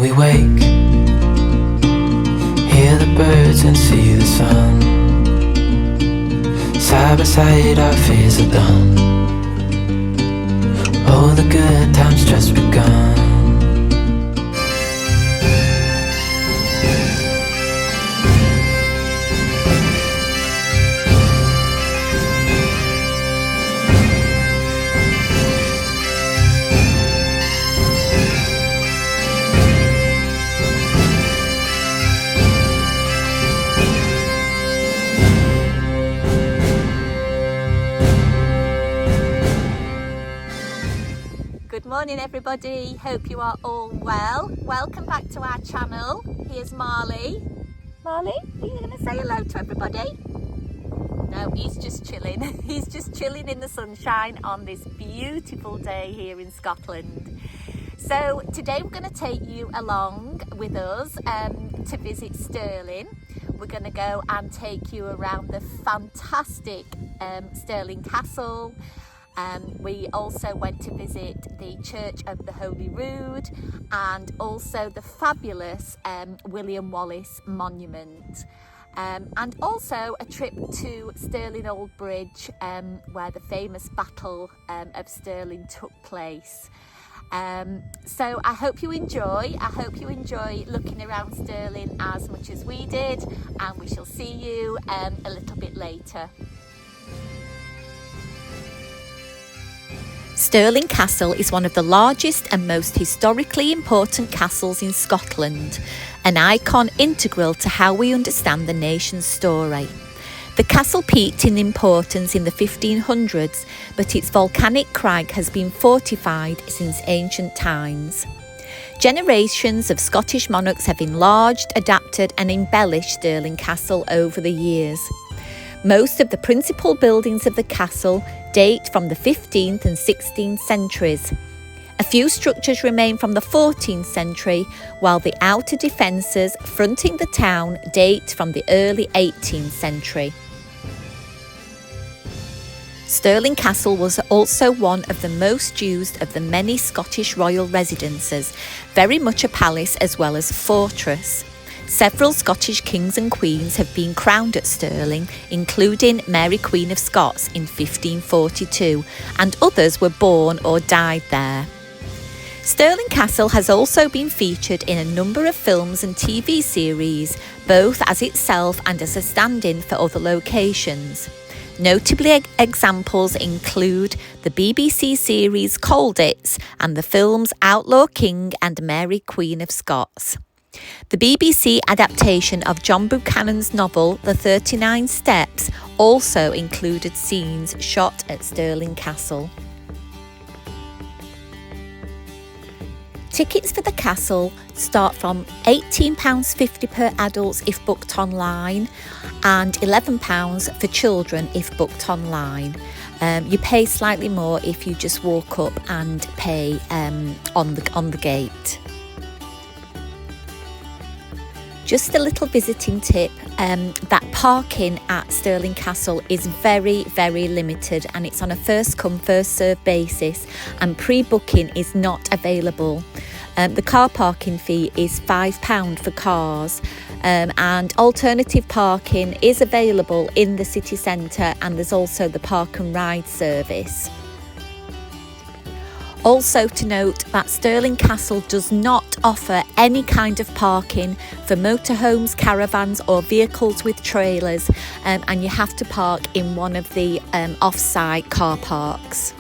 we wake, hear the birds and see the sun. Side by side our fears are done. Oh, the good times just begun. Good morning everybody, hope you are all well. Welcome back to our channel. Here's Marley. Marley, are you going to say hello to everybody? No, he's just chilling. He's just chilling in the sunshine on this beautiful day here in Scotland. So today we're going to take you along with us to visit Stirling. We're going to go and take you around the fantastic Stirling Castle. We also went to visit the Church of the Holy Rood and also the fabulous Wallace Monument. And also a trip to Stirling Old Bridge where the famous Battle of Stirling took place. So I hope you enjoy. I hope you enjoy looking around Stirling as much as we did, and we shall see you a little bit later. Stirling Castle is one of the largest and most historically important castles in Scotland, an icon integral to how we understand the nation's story. The castle peaked in importance in the 1500s, but its volcanic crag has been fortified since ancient times. Generations of Scottish monarchs have enlarged, adapted and embellished Stirling Castle over the years. Most of the principal buildings of the castle date from the 15th and 16th centuries. A few structures remain from the 14th century, while the outer defences fronting the town date from the early 18th century. Stirling Castle was also one of the most used of the many Scottish royal residences, very much a palace as well as fortress. Several Scottish kings and queens have been crowned at Stirling, including Mary Queen of Scots in 1542, and others were born or died there. Stirling Castle has also been featured in a number of films and TV series, both as itself and as a stand-in for other locations. Notably, examples include the BBC series Colditz and the films Outlaw King and Mary Queen of Scots. The BBC adaptation of John Buchanan's novel The 39 Steps also included scenes shot at Stirling Castle. Tickets for the castle start from £18.50 per adult if booked online and £11 for children if booked online. You pay slightly more if you just walk up and pay on the gate. Just a little visiting tip, that parking at Stirling Castle is very, very limited, and it's on a first come, first served basis, and pre-booking is not available. The car parking fee is £5 for cars, and alternative parking is available in the city centre, and there's also the park and ride service. Also to note that Stirling Castle does not offer any kind of parking for motorhomes, caravans or vehicles with trailers, and you have to park in one of the off-site car parks.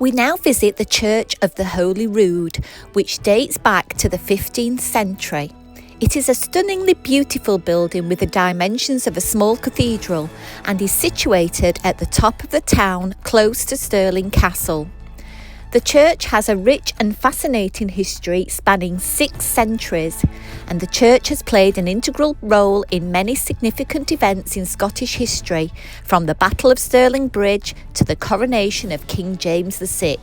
We now visit the Church of the Holy Rood, which dates back to the 15th century. It is a stunningly beautiful building with the dimensions of a small cathedral and is situated at the top of the town close to Stirling Castle. The church has a rich and fascinating history spanning 6 centuries, and the church has played an integral role in many significant events in Scottish history, from the Battle of Stirling Bridge to the coronation of King James VI.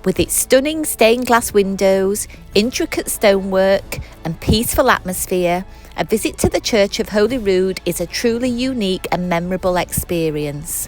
With its stunning stained glass windows, intricate stonework and peaceful atmosphere, a visit to the Church of Holy Rood is a truly unique and memorable experience.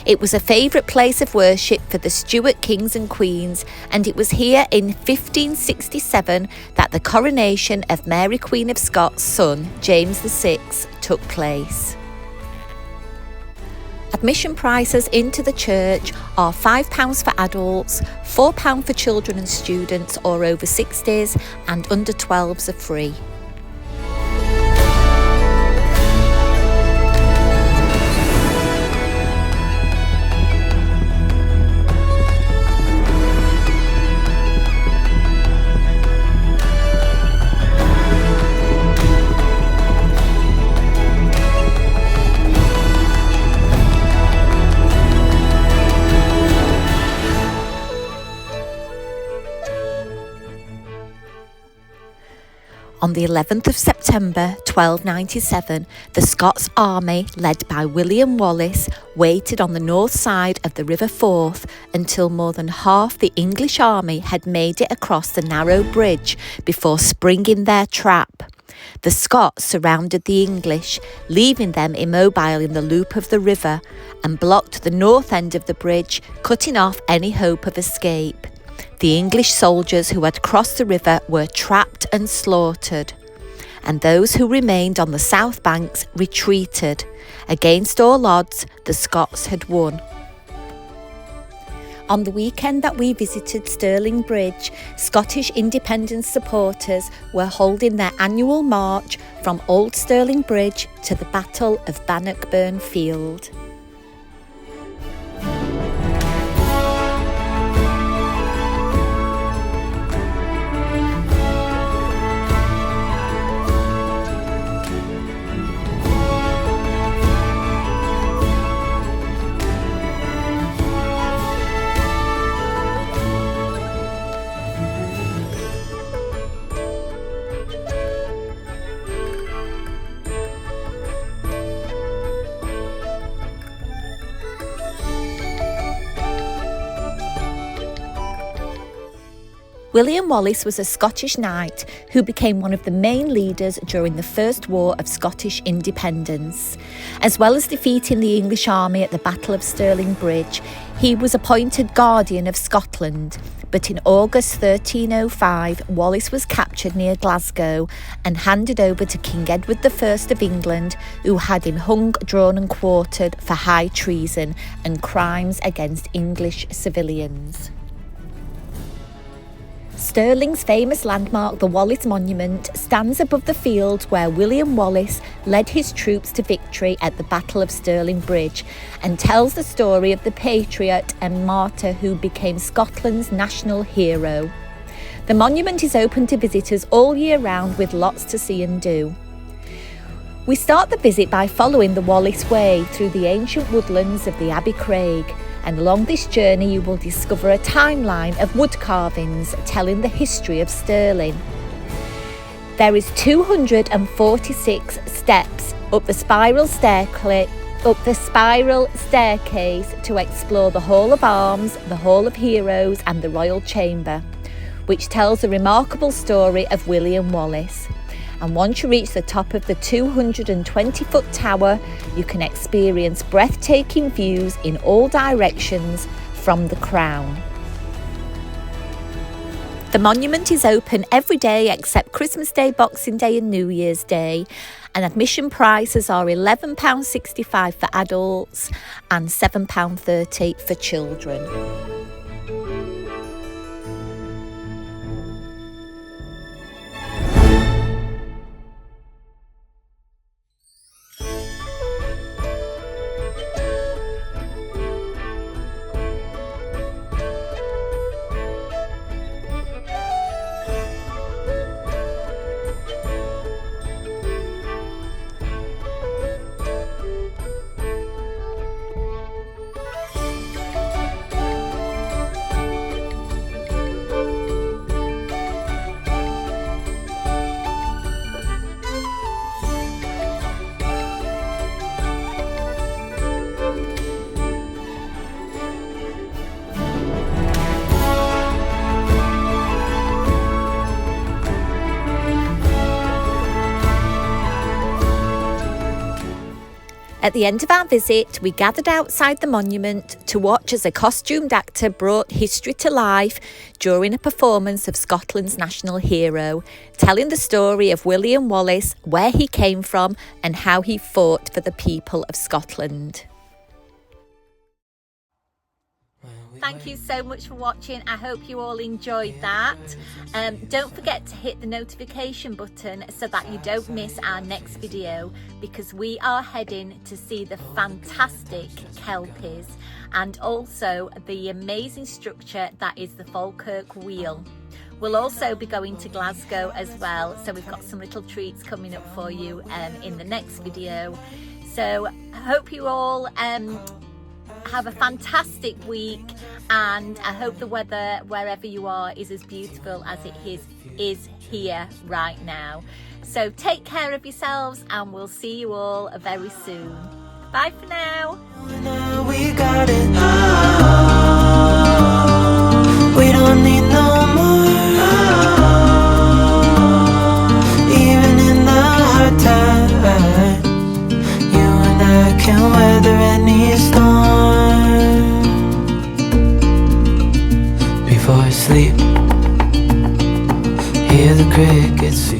It was a favourite place of worship for the Stuart kings and queens, and it was here in 1567 that the coronation of Mary Queen of Scots' son, James VI, took place. Admission prices into the church are £5 for adults, £4 for children and students or over 60s, and under 12s are free. On the 11th of September 1297, the Scots army, led by William Wallace, waited on the north side of the River Forth until more than half the English army had made it across the narrow bridge before springing their trap. The Scots surrounded the English, leaving them immobile in the loop of the river, and blocked the north end of the bridge, cutting off any hope of escape. The English soldiers who had crossed the river were trapped and slaughtered, and those who remained on the south banks retreated. Against all odds, the Scots had won. On the weekend that we visited Stirling Bridge, Scottish independence supporters were holding their annual march from Old Stirling Bridge to the Battle of Bannockburn Field. William Wallace was a Scottish knight who became one of the main leaders during the First War of Scottish Independence. As well as defeating the English army at the Battle of Stirling Bridge, he was appointed Guardian of Scotland. But in August 1305, Wallace was captured near Glasgow and handed over to King Edward I of England, who had him hung, drawn and quartered for high treason and crimes against English civilians. Stirling's famous landmark, the Wallace Monument, stands above the field where William Wallace led his troops to victory at the Battle of Stirling Bridge, and tells the story of the patriot and martyr who became Scotland's national hero. The monument is open to visitors all year round with lots to see and do. We start the visit by following the Wallace Way through the ancient woodlands of the Abbey Craig, and along this journey you will discover a timeline of wood carvings telling the history of Stirling. There is 246 steps up the spiral staircase to explore the Hall of Arms, the Hall of Heroes and the Royal Chamber, which tells the remarkable story of William Wallace. And once you reach the top of the 220-foot tower, you can experience breathtaking views in all directions from the crown. The monument is open every day except Christmas Day, Boxing Day and New Year's Day, and admission prices are £11.65 for adults and £7.30 for children. At the end of our visit, we gathered outside the monument to watch as a costumed actor brought history to life during a performance of Scotland's national hero, telling the story of William Wallace, where he came from and how he fought for the people of Scotland. Thank you so much for watching. I hope you all enjoyed that. Don't forget to hit the notification button so that you don't miss our next video, because we are heading to see the fantastic Kelpies and also the amazing structure that is the Falkirk Wheel. We'll also be going to Glasgow as well, so we've got some little treats coming up for you in the next video. So I hope you all have a fantastic week, and I hope the weather wherever you are is as beautiful as it is here right now. So take care of yourselves, and we'll see you all very soon. Bye for now. We got it. We don't need no more. Even in the hard times, you and I can weather any storm. Before I sleep, hear the crickets.